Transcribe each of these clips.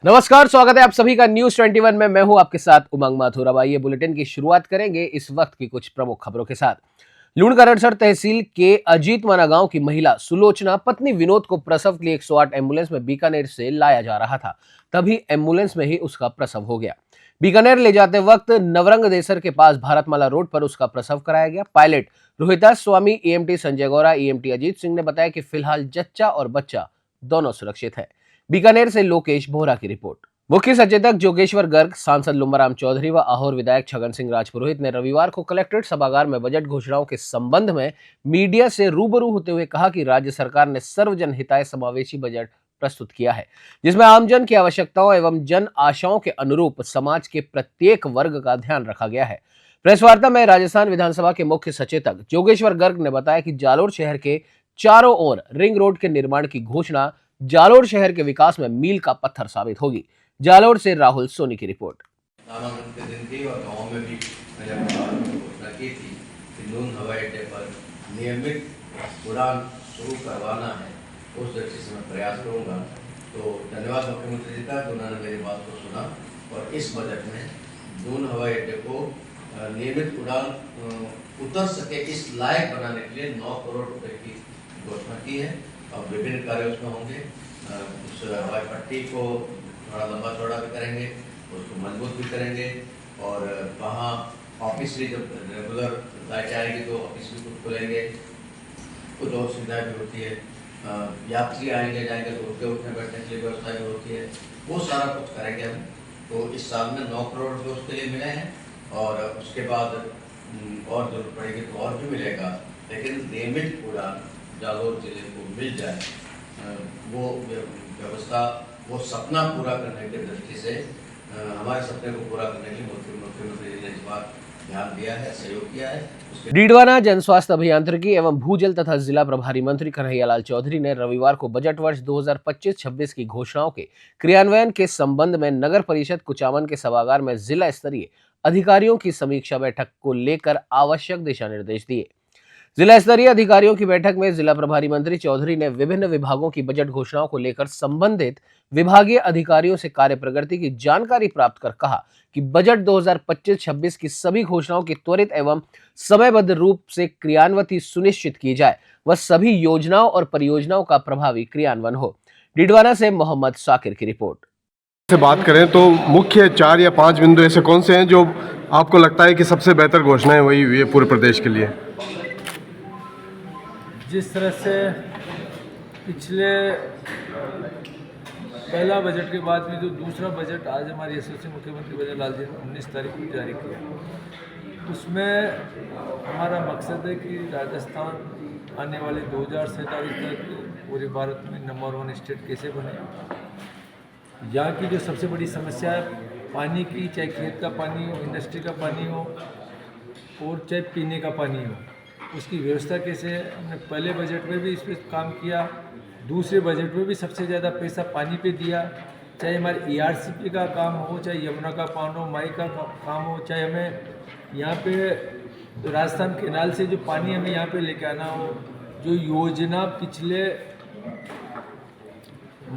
नमस्कार, स्वागत है आप सभी का न्यूज 21 में। मैं हूं आपके साथ उमंग माथुर। अब आइए बुलेटिन की शुरुआत करेंगे इस वक्त की कुछ प्रमुख खबरों के साथ। लूणकरणसर तहसील के अजीतमाना गांव की महिला सुलोचना पत्नी विनोद को प्रसव के लिए 108 एम्बुलेंस में बीकानेर से लाया जा रहा था, तभी एम्बुलेंस में ही उसका प्रसव हो गया। बीकानेर ले जाते वक्त नवरंग देसर के पास भारतमाला रोड पर उसका प्रसव कराया गया। पायलट रोहितास स्वामी, ईएमटी संजय गौरा, ईएमटी अजीत सिंह ने बताया कि फिलहाल जच्चा और बच्चा दोनों सुरक्षित है। बीकानेर से लोकेश बोहरा की रिपोर्ट। मुख्य सचेतक जोगेश्वर गर्ग, सांसद लुम्बाराम चौधरी व आहोर विधायक छगन सिंह राजपुरोहित ने रविवार को कलेक्ट्रेट सभागार में बजट घोषणाओं के संबंध में मीडिया से रूबरू होते हुए कहा कि राज्य सरकार ने सर्वजन हिताय समावेशी बजट प्रस्तुत किया है, जिसमें आमजन की आवश्यकताओं एवं जन आशाओं के अनुरूप समाज के प्रत्येक वर्ग का ध्यान रखा गया है। प्रेस वार्ता में राजस्थान विधानसभा के मुख्य सचेतक जोगेश्वर गर्ग ने बताया कि जालोर शहर के चारों ओर रिंग रोड के निर्माण की घोषणा जालोर शहर के विकास में मील का पत्थर साबित होगी। जालोर से राहुल सोनी की रिपोर्ट। नामांकन के दिन थी और गाँव में भी मैंने घोषणा की थी कि नून हवाई अड्डे पर नियमित उड़ान शुरू करवाना है, उस दृष्टि से मैं प्रयास करूंगा। तो धन्यवाद मुख्यमंत्री जी का, उन्होंने मेरी बात को सुना और इस बजट में नून हवाई अड्डे को नियमित उड़ान उतर सके इस लायक बनाने के लिए 9 करोड़ रुपए की घोषणा की है और विभिन्न कार्य उसमें होंगे। उस हवाई पट्टी को थोड़ा लंबा चौड़ा भी करेंगे, उसको मजबूत भी करेंगे और वहाँ ऑफिस भी जब रेगुलर फ्लाइट आएगी तो ऑफिस भी कुछ खुलेंगे, कुछ और सुविधाएं भी होती है। यात्री आएंगे जाएंगे तो उनके उठने बैठने के लिए व्यवस्था भी होती है, वो सारा कुछ करेंगे हम। तो इस साल में 9 करोड़ रुपये उसके लिए मिले हैं और उसके बाद और जरूरत पड़ेगी तो और भी मिलेगा, लेकिन नियमित उड़ान जालोर जिले को मिल जाए, वो व्यवस्था, वो सपना पूरा करने की दृष्टि से हमारे सपने को पूरा करने के लिए मुख्यमंत्री जी ने इस बार ध्यान दिया है, सहयोग किया है। डीडवाना जन स्वास्थ्य अभियांत्रिकी एवं भूजल तथा जिला प्रभारी मंत्री कन्हैयालाल चौधरी ने रविवार को बजट वर्ष 2025-26 की घोषणाओं के क्रियान्वयन के संबंध में नगर परिषद कुचामन के सभागार में जिला स्तरीय अधिकारियों की समीक्षा बैठक को लेकर आवश्यक दिशा निर्देश दिए। जिला स्तरीय अधिकारियों की बैठक में जिला प्रभारी मंत्री चौधरी ने विभिन्न विभागों की बजट घोषणाओं को लेकर संबंधित विभागीय अधिकारियों से कार्य प्रगति की जानकारी प्राप्त कर कहा कि बजट 2025-26 की सभी घोषणाओं की त्वरित एवं समयबद्ध रूप से क्रियान्वयन सुनिश्चित की जाए व सभी योजनाओं और परियोजनाओं का प्रभावी क्रियान्वयन हो। डिडवाना से मोहम्मद साकिर की रिपोर्ट। से बात करें तो मुख्य 4 या 5 बिंदु ऐसे कौन से हैं जो आपको लगता है कि सबसे बेहतर घोषणाएं वही हुई है पूरे प्रदेश के लिए? जिस तरह से पिछले पहला बजट के बाद में जो दूसरा बजट आज हमारे यशस्वी मुख्यमंत्री बनवारीलाल जी ने 19 तारीख को जारी किया, उसमें हमारा मकसद है कि राजस्थान आने वाले 2047 तक पूरे भारत में नंबर 1 स्टेट कैसे बने। यहाँ की जो सबसे बड़ी समस्या है पानी की, चाहे खेत का पानी हो, इंडस्ट्री का पानी हो और चाहे पीने का पानी हो, उसकी व्यवस्था कैसे है। हमने पहले बजट में भी इस पर काम किया, दूसरे बजट में भी सबसे ज़्यादा पैसा पानी पे दिया, चाहे हमारे ईआरसीपी का काम हो, चाहे यमुना का पान हो, माई का काम हो, चाहे हमें यहाँ पे राजस्थान केनाल से जो पानी हमें यहाँ पे लेके आना हो। जो योजना पिछले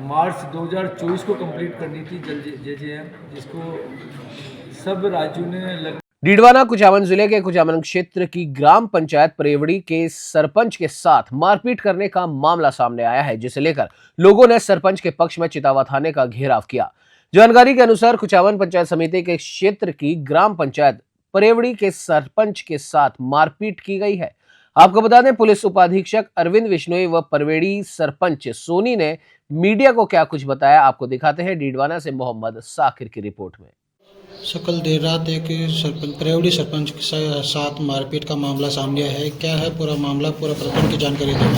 मार्च 2024 को कंप्लीट करनी थी जल जेजेएम, जिसको सब राज्यों ने डीडवाना कुचामन जिले के कुचामन क्षेत्र की ग्राम पंचायत परेवड़ी के सरपंच के साथ मारपीट करने का मामला सामने आया है, जिसे लेकर लोगों ने सरपंच के पक्ष में चितावा थाने का घेराव किया। जानकारी के अनुसार कुचामन पंचायत समिति के क्षेत्र की ग्राम पंचायत परेवड़ी के सरपंच के साथ मारपीट की गई है। आपको बता दें, पुलिस उपाधीक्षक अरविंद विश्नोई व परेवड़ी सरपंच सोनी ने मीडिया को क्या कुछ बताया, आपको दिखाते हैं डीडवाना से मोहम्मद साकिर की रिपोर्ट में। कल देर रात एक परेवड़ी सरपंच के साथ मारपीट का मामला सामने आया है। क्या है पूरा मामला, पूरा प्रकरण की जानकारी दें।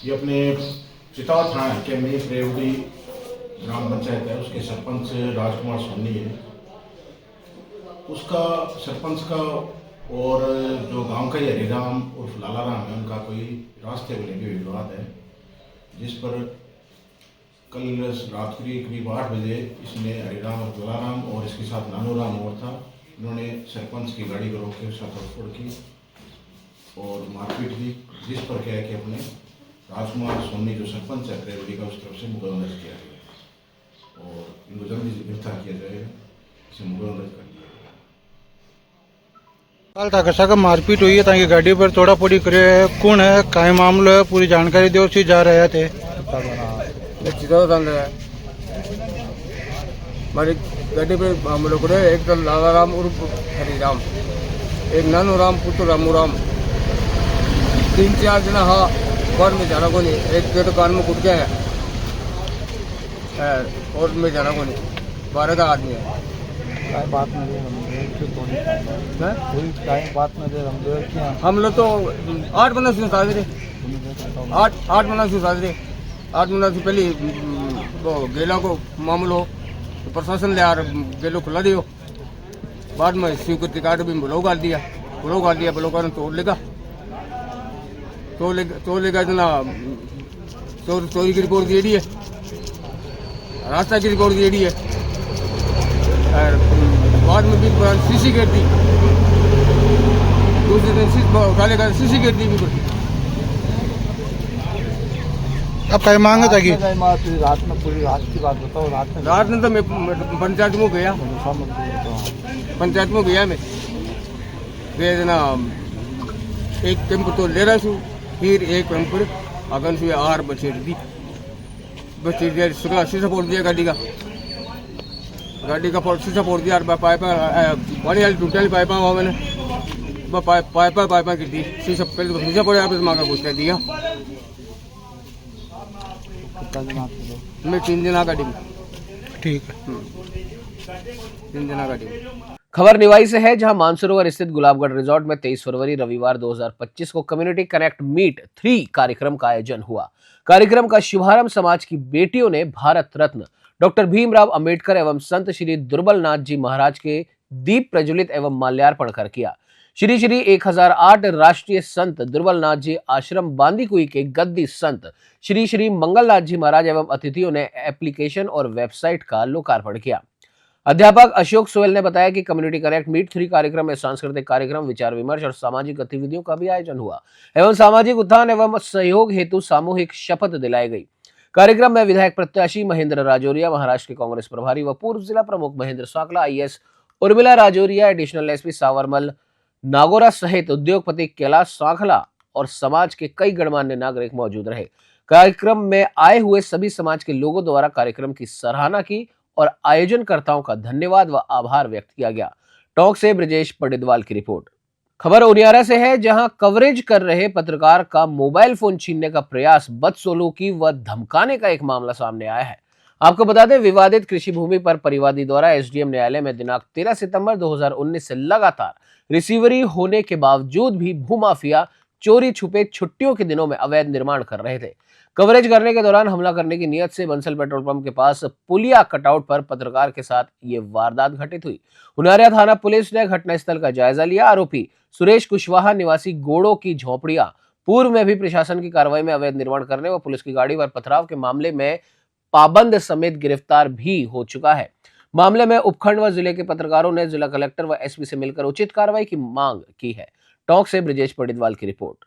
ये अपने चितावा थाना के में परेवड़ी ग्राम पंचायत है, उसके सरपंच राजकुमार सोनी है। उसका सरपंच का और जो गांव का हरिराम उर्फ लालाराम है, उनका कोई रास्ते को लेकर विवाद है, जिस पर कल रात करीब 8 बजे इसने हरिराम और लालाराम और इसके साथ नानूराम और था, इन्होंने सरपंच की गाड़ी को रोक के उसका तोड़फोड़ की और मारपीट की, जिस पर क्या है कि अपने राजकुमार सोनी जो सरपंच है परेवड़ी का, उस तरफ से मुकदमा दर्ज किया गया। जल्दी से गिरफ्तार किया जाएगा, इसे मुकदमा दर्ज कर लिया। कल था कसा का मारपीट हुई है ताकि गाड़ी पर तोड़ा फोड़ी करे कौन है काय मामलो है पूरी जानकारी दो सी जा रहे थे हमारी गाड़ी पे हम लोग रहे एक तो लाला राम उर्फ हरिराम, एक नानू राम पुत्र रामू राम, 3-4 जना हाँ घर में जाना को नहीं, एक के दुकान में कुट गया है और में जाना को नहीं, 12 का आदमी है। बात में हम लोग तो 8 महीना से शादी रे, 8 महीना से शादी रे, 8 महीना से पहले वो गेला को मामलो तो प्रशासन ले यार गेलो खुला दियो, बाद में स्वीकृति कार्ड भी ब्लॉक कर दिया, ब्लॉक कर तोड़ लेगा इतना चोरी की रिपोर्ट दे दी है, रास्ता की रिपोर्ट दे दी है, और बाद में भी सीसी गेट दी, दूसरे दिन उठा लेगा सीसी गेट दी भी। अब क्या मांग है ताकि रात में तो मैं पंचायत में गया, मैं गए ना एक कैंप तो ले रहा छू, फिर एक कैंप अगन से आर बचेट दी शुक्ला शीशा फोड़ दिया गाड़ी का शीशा फोड़ दिया, पाइप बड़ी वाली टूटी वाली पाइपा हुआ मैंने पाइपा गिर दी, शीशा पहले तो शीशा फोड़ा फिर मांगा घुस दिया। मैं 3 दिन आ गाड़ी में, ठीक है 3 दिन आ गाड़ी में। खबर निवाई से है, जहां मानसरोवर स्थित गुलाबगढ़ रिजॉर्ट में 23 फरवरी रविवार 2025 को कम्युनिटी कनेक्ट मीट 3 कार्यक्रम का आयोजन हुआ। कार्यक्रम का शुभारंभ समाज की बेटियों ने भारत रत्न डॉक्टर भीमराव अंबेडकर एवं संत श्री दुर्बलनाथ जी महाराज के दीप प्रज्वलित एवं माल्यार्पण कर किया। श्री 1008 राष्ट्रीय संत दुर्बलनाथ जी आश्रम बांदीकुई के गद्दी संत श्री मंगलनाथ जी महाराज एवं अतिथियों ने एप्लीकेशन और वेबसाइट का लोकार्पण किया। अध्यापक अशोक सोयल ने बताया कि कम्युनिटी कनेक्ट मीट 3 कार्यक्रम में सांस्कृतिक कार्यक्रम, विचार विमर्श और सामाजिक गतिविधियों का भी आयोजन हुआ एवं सामाजिक उत्थान एवं सहयोग हेतु सामूहिक शपथ दिलाई गई। कार्यक्रम में विधायक प्रत्याशी महेंद्र राजौरिया, महाराष्ट्र के कांग्रेस प्रभारी व पूर्व जिला प्रमुख Mahendra Sakla, IAS Urmila Rajauriya, additional SP Sawarmal Nagora सहित उद्योगपति कैलाश सांखला और समाज के कई गणमान्य नागरिक मौजूद रहे। कार्यक्रम में आए हुए सभी समाज के लोगों द्वारा कार्यक्रम की सराहना की और आयोजनकर्ताओं का धन्यवाद व आभार व्यक्त किया गया। टॉक से ब्रजेश पडिदवाल की रिपोर्ट। खबर उनियारा से है, जहां कवरेज कर रहे पत्रकार का मोबाइल फोन छीनने का प्रयास, बदसलूकी व धमकाने का एक मामला सामने आया है। आपको बता दें, विवादित कृषि भूमि पर परिवादी द्वारा SDM न्यायालय में दिनांक 13 सितंबर 2019 से लगातार रिसीवरी होने के बावजूद भी भूमाफिया चोरी छुपे छुट्टियों के दिनों में अवैध निर्माण कर रहे थे। कवरेज करने के दौरान हमला करने की नियत से बंसल पेट्रोल पंप के पास पुलिया कटआउट पर पत्रकार के साथ ये वारदात घटित हुई। उनारिया थाना पुलिस ने घटनास्थल का जायजा लिया। आरोपी सुरेश कुशवाहा निवासी गोड़ों की झोपड़ियां पूर्व में भी प्रशासन की कार्रवाई में अवैध निर्माण करने व पुलिस की गाड़ी पर पथराव के मामले में पाबंद समेत गिरफ्तार भी हो चुका है। मामले में उपखंड व जिले के पत्रकारों ने जिला कलेक्टर व SP से मिलकर उचित कार्रवाई की मांग की है। टोंक से ब्रजेश पडिदवाल की रिपोर्ट।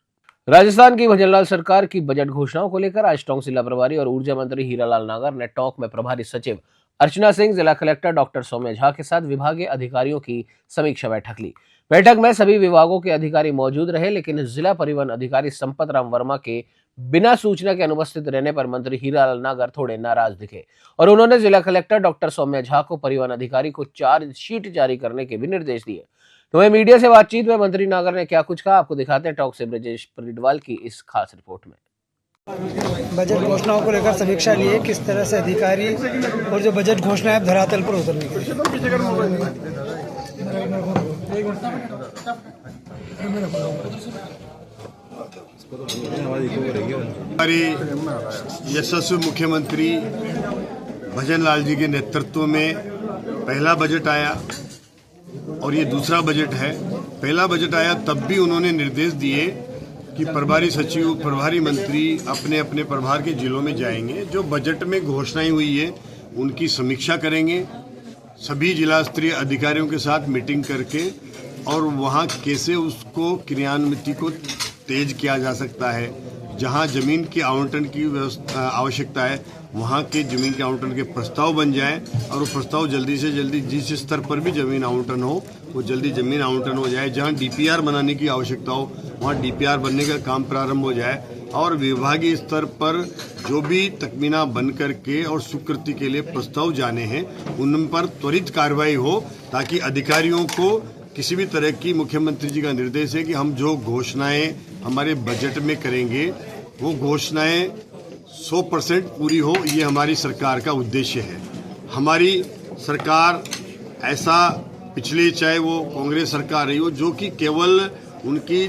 राजस्थान की भजनलाल सरकार की बजट घोषणाओं को लेकर आज टोंक जिला प्रभारी और ऊर्जा मंत्री हीरालाल नागर ने टोंक में प्रभारी सचिव अर्चना सिंह, जिला कलेक्टर डॉक्टर सौम्य झा के साथ विभागीय अधिकारियों की समीक्षा बैठक ली। बैठक में सभी विभागों के अधिकारी मौजूद रहे, लेकिन जिला परिवहन अधिकारी संपत राम वर्मा के बिना सूचना के अनुपस्थित रहने पर मंत्री हीरालाल नागर थोड़े नाराज दिखे और उन्होंने जिला कलेक्टर डॉक्टर सौम्य झा को परिवहन अधिकारी को चार्जशीट जारी करने के भी निर्देश दिए। तो वहीं मीडिया से बातचीत में मंत्री नागर ने क्या कुछ कहा, आपको दिखाते हैं टॉक से ब्रजेश पडिदवाल की इस खास रिपोर्ट में। बजट घोषणाओं को लेकर समीक्षा लिए, किस तरह से अधिकारी और जो बजट घोषणा है धरातल पर उतरने के हमारे यशस्वी मुख्यमंत्री भजनलाल जी के नेतृत्व में पहला बजट आया और ये दूसरा बजट है। पहला बजट आया तब भी उन्होंने निर्देश दिए कि प्रभारी सचिव, प्रभारी मंत्री अपने अपने प्रभार के जिलों में जाएंगे, जो बजट में घोषणाएं हुई है उनकी समीक्षा करेंगे, सभी जिला स्तरीय अधिकारियों के साथ मीटिंग करके और वहाँ कैसे उसको क्रियान्वित को तेज किया जा सकता है, जहाँ जमीन की आवंटन की आवश्यकता है वहाँ के जमीन के आवंटन के प्रस्ताव बन जाए और वो प्रस्ताव जल्दी से जल्दी जिस स्तर पर भी जमीन आवंटन हो वो जल्दी जमीन आवंटन हो जाए। जहाँ डीपीआर बनाने की आवश्यकता हो वहाँ डीपीआर बनने का काम प्रारंभ हो जाए और विभागीय स्तर पर जो भी तकमीना बन करके और स्वीकृति के लिए प्रस्ताव जाने हैं उन पर त्वरित कार्रवाई हो, ताकि अधिकारियों को किसी भी तरह की, मुख्यमंत्री जी का निर्देश है कि हम जो घोषणाएं हमारे बजट में करेंगे वो घोषणाएं 100% पूरी हो, ये हमारी सरकार का उद्देश्य है। हमारी सरकार ऐसा पिछले चाहे वो कांग्रेस सरकार रही हो जो कि केवल उनकी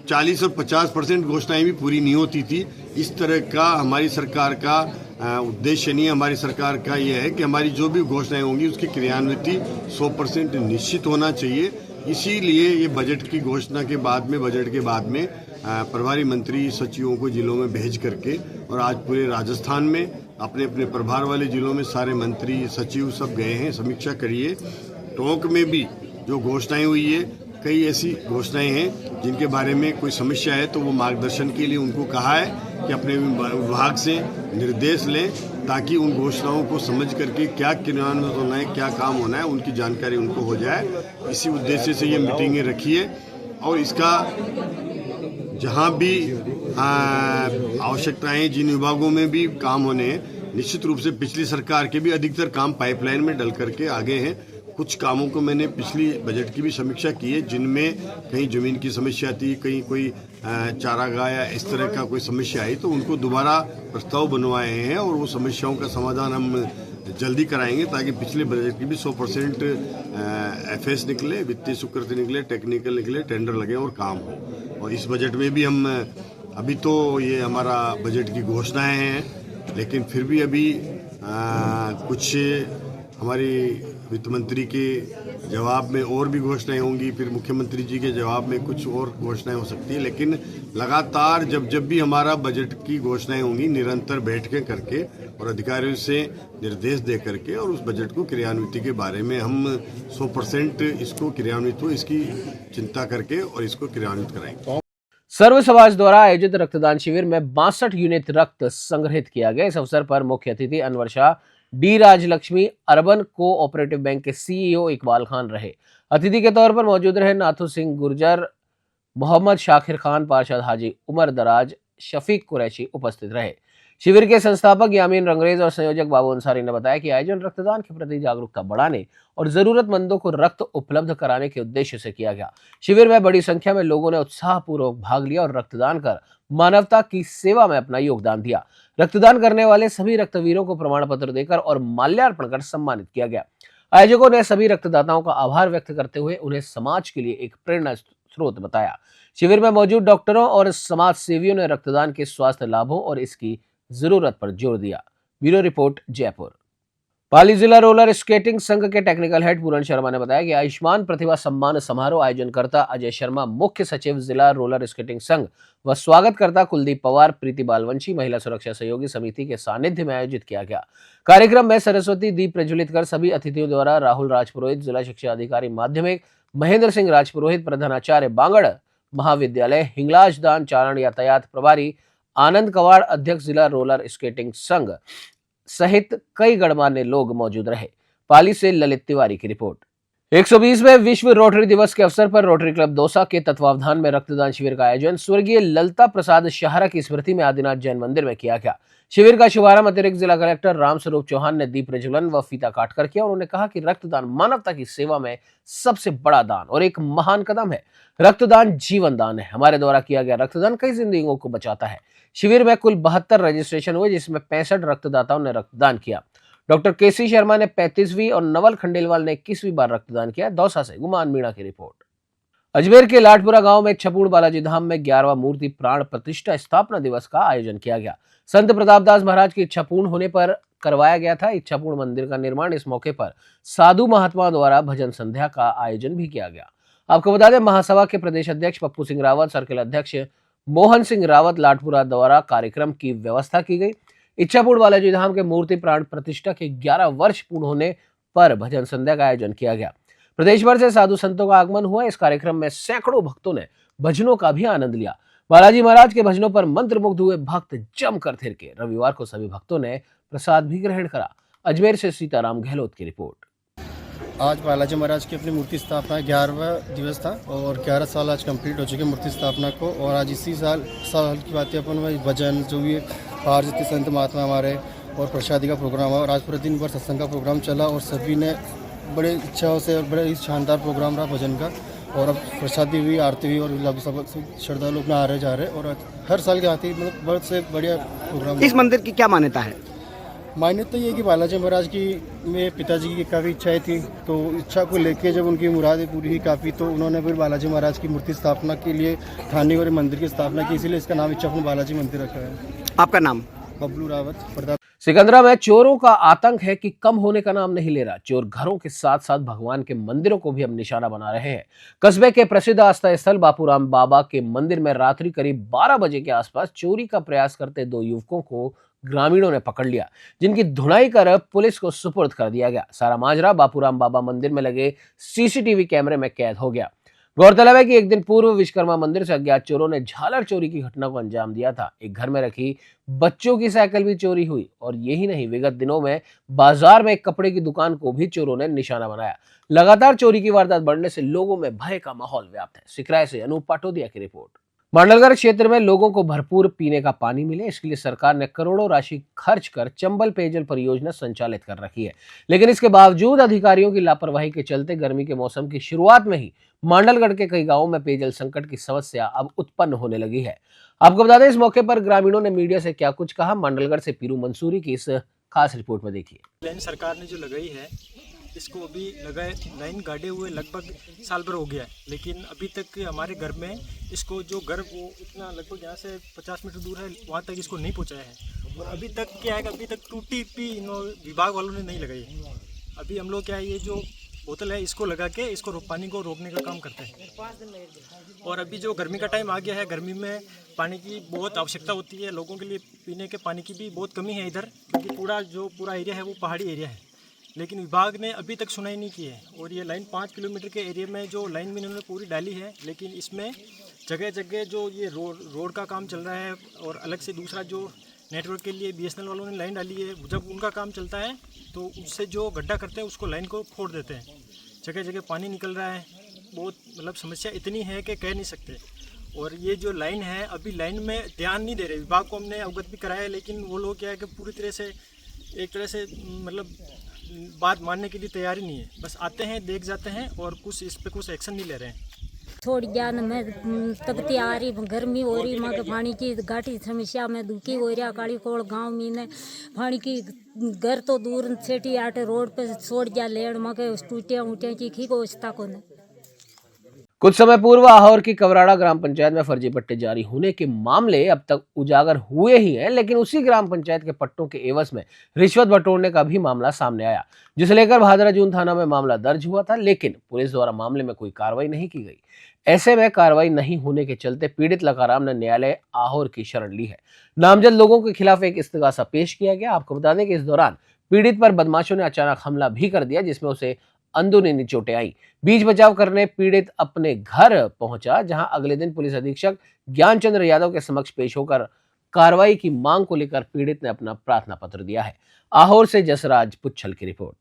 40 और 50% घोषणाएं भी पूरी नहीं होती थी, इस तरह का हमारी सरकार का उद्देश्य नहीं है। हमारी सरकार का यह है कि हमारी जो भी घोषणाएं होंगी उसकी क्रियान्विति 100% निश्चित होना चाहिए। इसीलिए ये बजट की घोषणा के बाद में, बजट के बाद में प्रभारी मंत्री सचिवों को जिलों में भेज करके और आज पूरे राजस्थान में अपने अपने प्रभार वाले जिलों में सारे मंत्री सचिव सब गए हैं, समीक्षा करिए। टोंक में भी जो घोषणाएं हुई है, कई ऐसी घोषणाएं हैं जिनके बारे में कोई समस्या है तो वो मार्गदर्शन के लिए उनको कहा है कि अपने विभाग से निर्देश लें, ताकि उन घोषणाओं को समझ करके क्या क्रियान्वित होना है, क्या काम होना है, उनकी जानकारी उनको हो जाए। इसी उद्देश्य से ये मीटिंगें रखी है और इसका जहाँ भी आवश्यकताएं, जिन विभागों में भी काम होने हैं, निश्चित रूप से पिछली सरकार के भी अधिकतर काम पाइपलाइन में डल करके आगे हैं। कुछ कामों को मैंने पिछली बजट की भी समीक्षा की है जिनमें कहीं जमीन की समस्या थी, कहीं कोई चारागाह या इस तरह का कोई समस्या आई तो उनको दोबारा प्रस्ताव बनवाए हैं और वो समस्याओं का समाधान हम जल्दी कराएंगे, ताकि पिछले बजट की भी 100% एफएस निकले, वित्तीय स्वीकृति निकले, टेक्निकल निकले, टेंडर लगे और काम हो। और इस बजट में भी हम अभी तो ये हमारा बजट की घोषणाएं हैं, लेकिन फिर भी अभी कुछ हमारी वित्त मंत्री के जवाब में और भी घोषणाएं होंगी, फिर मुख्यमंत्री जी के जवाब में कुछ और घोषणाएं हो सकती है। लेकिन लगातार जब भी हमारा बजट की घोषणाएं होंगी, निरंतर बैठकें करके और अधिकारियों से निर्देश दे करके और उस बजट को क्रियान्विति के बारे में हम 100% इसको क्रियान्वित हो इसकी चिंता करके और इसको क्रियान्वित कराएंगे। सर्व समाज द्वारा आयोजित रक्तदान शिविर में 62 यूनिट रक्त संग्रहित किया गया। इस अवसर पर मुख्य अतिथि Anwar Shah, D Rajalakshmi, urban cooperative bank के सीईओ इकबाल खान रहे। अतिथि के तौर पर मौजूद रहे नाथू सिंह गुर्जर, मोहम्मद शाकिर खान, पार्षद हाजी उमर दराज, शफीक कुरैशी उपस्थित रहे। शिविर के संस्थापक यामीन रंगरेज और संयोजक बाबू अंसारी ने बताया कि आयोजन रक्तदान के प्रति जागरूकता बढ़ाने और जरूरतमंदों को रक्त उपलब्ध कराने के उद्देश्य से किया गया। शिविर में बड़ी संख्या में लोगों ने उत्साहपूर्वक भाग लिया और रक्तदान कर मानवता की सेवा में अपना योगदान दिया। रक्तदान करने वाले सभी रक्तवीरों को प्रमाण पत्र देकर और माल्यार्पण कर सम्मानित किया गया। आयोजकों ने सभी रक्तदाताओं का आभार व्यक्त करते हुए उन्हें समाज के लिए एक प्रेरणा स्रोत बताया। शिविर में मौजूद डॉक्टरों और समाज सेवियों ने रक्तदान के स्वास्थ्य लाभों और इसकी जरूरत पर जोर दिया। Bureau report, Jaipur. पाली जिला रोलर स्केटिंग संघ के टेक्निकल हेड पूरन शर्मा ने बताया कि आयुष्मान प्रतिभा सम्मान समारोह आयोजनकर्ता अजय शर्मा, मुख्य सचिव जिला रोलर स्केटिंग संघ व स्वागतकर्ता कुलदीप पवार, प्रीति बालवंशी, महिला सुरक्षा सहयोगी समिति के सानिध्य में आयोजित किया गया। कार्यक्रम में सरस्वती दीप प्रज्वलित कर सभी अतिथियों द्वारा राहुल राजपुरोहित, जिला शिक्षा अधिकारी माध्यमिक, महेंद्र सिंह राजपुरोहित, प्रधानाचार्य बांगड़ महाविद्यालय, हिंगलाज दान, चारण यातायात प्रभारी आनंद कवाड़, अध्यक्ष जिला रोलर स्केटिंग संघ सहित कई गणमान्य लोग मौजूद रहे। पाली से ललित तिवारी की रिपोर्ट। 120वें विश्व रोटरी दिवस के अवसर पर रोटरी क्लब दौसा के तत्वावधान में रक्तदान शिविर का आयोजन स्वर्गीय ललता प्रसाद शाहरा की स्मृति में आदिनाथ जैन मंदिर में किया गया। शिविर का शुभारंभ अतिरिक्त जिला कलेक्टर रामस्वरूप चौहान ने दीप प्रज्वलन व फीता काटकर किया। उन्होंने कहा कि रक्तदान मानवता की सेवा में सबसे बड़ा दान और एक महान कदम है। रक्तदान जीवन दान है। हमारे द्वारा किया गया रक्तदान कई जिंदगियों को बचाता है। शिविर में कुल 72 रजिस्ट्रेशन हुए, जिसमें 65 रक्तदाताओं ने रक्तदान किया। डॉक्टर केसी शर्मा ने 35वीं और नवल खंडेलवाल ने 21वीं बार रक्तदान किया। दौसा से गुमान मीणा की रिपोर्ट। अजमेर के लाटपुरा गांव में छपूड़ बालाजी धाम में 11वां मूर्ति प्राण प्रतिष्ठा स्थापना दिवस का आयोजन किया गया। संत प्रतापदास महाराज की इच्छा पूर्ण होने पर करवाया गया था। इच्छापूर्ण मंदिर का निर्माण, इस मौके पर साधु महात्मा द्वारा भजन संध्या का आयोजन भी किया गया। आपको बता दें, महासभा के प्रदेश अध्यक्ष पप्पू सिंह रावत, सर्किल अध्यक्ष मोहन सिंह रावत लाटपुरा द्वारा कार्यक्रम की व्यवस्था की गई। इच्छापूर्ण बालाजी धाम के मूर्ति प्राण प्रतिष्ठा के 11 वर्ष पूर्ण होने पर भजन संध्या का आयोजन किया गया। प्रदेश भर से साधु संतों का आगमन हुआ। इस कार्यक्रम में सैकड़ों भक्तों ने भजनों का भी आनंद लिया। बालाजी महाराज के भजनों पर मंत्रमुग्ध हुए भक्त जमकर थिरके। रविवार को सभी भक्तों ने प्रसाद भी ग्रहण करा। अजमेर से सीताराम गहलोत की रिपोर्ट। आज बालाजी महाराज की अपनी मूर्ति स्थापना 11वां दिवस था और 11 साल आज कंप्लीट हो चुके मूर्ति स्थापना को। और आज इसी साल की बातें अपन में भजन जो भी बाहर जितने संत महात्मा हमारे और प्रसादी का प्रोग्राम हुआ और आज पूरे दिन भर सत्संग का प्रोग्राम चला और सभी ने बड़े इच्छाओं से और बड़े शानदार प्रोग्राम रहा भजन का। और अब प्रसादी हुई, आरती हुई और सब श्रद्धालु अपना आ रहे जा रहे और हर साल के आते ही मतलब बहुत से बढ़िया प्रोग्राम। इस मंदिर की क्या मान्यता है? मान्यता तो ये कि बालाजी महाराज की मेरे पिताजी की काफ़ी इच्छाएं थी, तो इच्छा को लेके जब उनकी मुरादें पूरी हुई काफ़ी, तो उन्होंने फिर बालाजी महाराज की मूर्ति स्थापना के लिए ठाणे और मंदिर की स्थापना की, इसीलिए इसका नाम इच्छापुर बालाजी मंदिर रखा है। आपका नाम? बबलू रावत, प्रताप। सिकंदरा में चोरों का आतंक है कि कम होने का नाम नहीं ले रहा। चोर घरों के साथ साथ भगवान के मंदिरों को भी अब निशाना बना रहे हैं। कस्बे के प्रसिद्ध आस्था स्थल बापूराम बाबा के मंदिर में रात्रि करीब 12 बजे के आसपास चोरी का प्रयास करते 2 युवकों को ग्रामीणों ने पकड़ लिया, जिनकी धुनाई कर पुलिस को सुपुर्द कर दिया गया। सारा माजरा बापूराम बाबा मंदिर में लगे सीसीटीवी कैमरे में कैद हो गया। गौरतलब है कि एक दिन पूर्व विश्वकर्मा मंदिर से अज्ञात चोरों ने झालर चोरी की घटना को अंजाम दिया था। एक घर में रखी बच्चों की साइकिल भी चोरी हुई और यही नहीं, विगत दिनों में बाजार में एक कपड़े की दुकान को भी चोरों ने निशाना बनाया। लगातार चोरी की वारदात बढ़ने से लोगों में भय का माहौल व्याप्त है। सिकराय से अनूप पाटोदिया की रिपोर्ट। मांडलगढ़ क्षेत्र में लोगों को भरपूर पीने का पानी मिले, इसके लिए सरकार ने करोड़ों राशि खर्च कर चंबल पेयजल परियोजना संचालित कर रखी है, लेकिन इसके बावजूद अधिकारियों की लापरवाही के चलते गर्मी के मौसम की शुरुआत में ही मांडलगढ़ के कई गांवों में पेयजल संकट की समस्या अब उत्पन्न होने लगी है। आपको बता दें, इस मौके पर ग्रामीणों ने मीडिया से क्या कुछ कहा, मांडलगढ़ से पीरू मंसूरी की इस खास रिपोर्ट में देखिए। लाइन सरकार ने जो लगाई है, इसको अभी लगाए लाइन गाड़े हुए लगभग साल भर हो गया है, लेकिन अभी तक हमारे घर में इसको जो घर वो इतना लगभग यहाँ से 50 मीटर दूर है, वहाँ तक इसको नहीं पहुँचाया है। और अभी तक क्या है, अभी तक टूटी भी विभाग वालों ने नहीं लगाई है। अभी हम लोग क्या है, ये जो बोतल है इसको लगा के इसको पानी को रोकने का काम करते हैं। और अभी जो गर्मी का टाइम आ गया है, गर्मी में पानी की बहुत आवश्यकता होती है, लोगों के लिए पीने के पानी की भी बहुत कमी है इधर, क्योंकि पूरा एरिया है वो पहाड़ी एरिया है। लेकिन विभाग ने अभी तक सुनाई नहीं की है। और ये लाइन 5 किलोमीटर के एरिया में जो लाइन भी इन्होंने पूरी डाली है, लेकिन इसमें जगह जगह जो ये रोड का काम चल रहा है और अलग से दूसरा जो नेटवर्क के लिए BSNL वालों ने लाइन डाली है, जब उनका काम चलता है तो उससे जो गड्ढा करते हैं उसको लाइन को फोड़ देते हैं। जगह जगह पानी निकल रहा है, बहुत मतलब समस्या इतनी है कि कह नहीं सकते। और ये जो लाइन है, अभी लाइन में ध्यान नहीं दे रहे। विभाग को हमने अवगत भी कराया है, लेकिन वो लोग क्या है कि पूरी तरह से एक तरह से मतलब बात मानने के लिए तैयार ही नहीं है। बस आते हैं, देख जाते हैं और कुछ इस पे कुछ एक्शन नहीं ले रहे हैं। थोड़ी ज्ञान में तपती आ रही, गर्मी हो रही, माँ के पानी की घाटी समस्या में दुखी हो रहा। काली कोड़ गाँव में ने पानी की घर तो दूर सेठी आटे रोड पे छोड़ जा लेड़ माँ के टूटिया उटिया की खी को व्यवस्था को ने। कुछ समय पूर्व आहोर की कवराड़ा ग्राम पंचायत में फर्जी पट्टे जारी होने के मामले अब तक उजागर हुए ही हैं, लेकिन उसी ग्राम पंचायत के पट्टों के एवज में रिश्वत बटोरने का भी मामला सामने आया, जिसे लेकर भादरा जून थाना में मामला दर्ज हुआ था, लेकिन पुलिस द्वारा मामले में कोई कार्रवाई नहीं की गई। ऐसे में कार्रवाई नहीं होने के चलते पीड़ित लकाराम ने न्यायालय आहोर की शरण ली है। नामजद लोगों के खिलाफ एक इस्तिगासा पेश किया गया। आपको बता दें कि इस दौरान पीड़ित पर बदमाशों ने अचानक हमला भी कर दिया, जिसमें उसे अंदरूनी चोटें आई। बीच बचाव करने पीड़ित अपने घर पहुंचा, जहां अगले दिन पुलिस अधीक्षक ज्ञानचंद्र यादव के समक्ष पेश होकर कार्रवाई की मांग को लेकर पीड़ित ने अपना प्रार्थना पत्र दिया है। आहोर से जसराज पुच्छल की रिपोर्ट।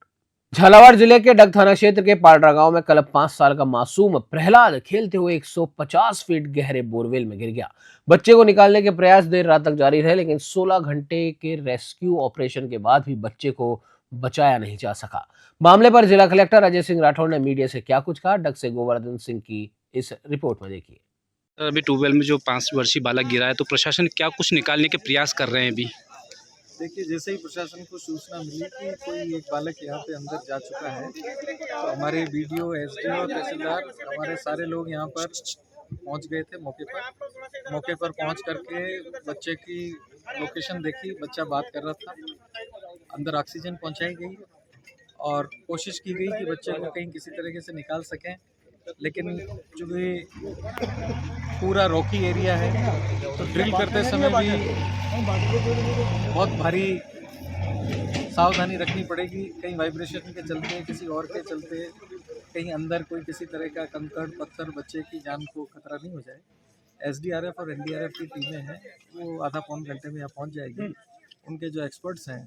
झालावाड़ जिले के डग थाना क्षेत्र के पालड़ा गांव में कल 5 साल का मासूम प्रहलाद खेलते हुए 150 फीट गहरे बोरवेल में गिर गया। बच्चे को निकालने के प्रयास देर रात तक जारी रहे, लेकिन 16 घंटे के रेस्क्यू ऑपरेशन के बाद भी बच्चे को बचाया नहीं जा सका। मामले पर जिला कलेक्टर अजय सिंह राठौड़ ने मीडिया से क्या कुछ कहा, डग से गोवर्धन सिंह की इस रिपोर्ट में देखिए। अभी ट्यूबवेल में जो 5 वर्षीय बालक गिरा है, तो प्रशासन क्या कुछ निकालने के प्रयास कर रहे हैं अभी? देखिए, जैसे ही प्रशासन को सूचना मिली कि कोई एक बालक यहाँ पे अंदर जा चुका है, तो हमारे BDO, SDO, तहसीलदार, हमारे सारे लोग यहाँ पर पहुँच गए थे मौके पर पहुँच करके बच्चे की लोकेशन देखी। बच्चा बात कर रहा था, अंदर ऑक्सीजन पहुँचाई गई और कोशिश की गई कि बच्चे को कहीं किसी तरीके से निकाल सकें, लेकिन चूँकि पूरा रॉकी एरिया है तो ड्रिल करते समय भी बहुत भारी सावधानी रखनी पड़ेगी। कहीं वाइब्रेशन के चलते, किसी और के चलते, कहीं अंदर कोई किसी तरह का कंकड़ पत्थर बच्चे की जान को खतरा नहीं हो जाए। SDRF और NDRF की टीमें हैं, वो आधा पौन घंटे में यहाँ पहुँच जाएगी। उनके जो एक्सपर्ट्स हैं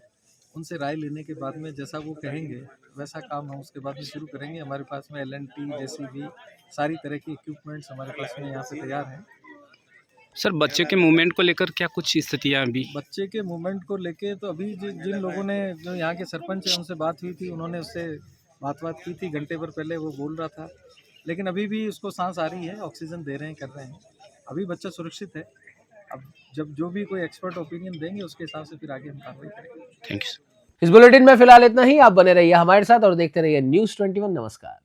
उनसे राय लेने के बाद में जैसा वो कहेंगे वैसा काम हम उसके बाद में शुरू करेंगे। हमारे पास में LNT JCB सारी तरह की इक्विपमेंट्स हमारे पास में यहाँ पे तैयार हैं। सर बच्चे के मूवमेंट को लेकर क्या कुछ स्थितियाँ अभी? बच्चे के मूवमेंट को लेके तो अभी जिन लोगों ने, जो यहाँ के सरपंच हैं, उनसे बात हुई थी, उन्होंने उससे बात की थी घंटे भर पहले, वो बोल रहा था, लेकिन अभी भी उसको सांस आ रही है, ऑक्सीजन दे रहे हैं, कर रहे हैं, अभी बच्चा सुरक्षित है। अब जब जो भी कोई एक्सपर्ट ओपिनियन देंगे उसके हिसाब से फिर आगे हम कार्रवाई करेंगे। Thank you. इस बुलेटिन में फिलहाल इतना ही। आप बने रहिए हमारे साथ और देखते रहिए News 21। नमस्कार।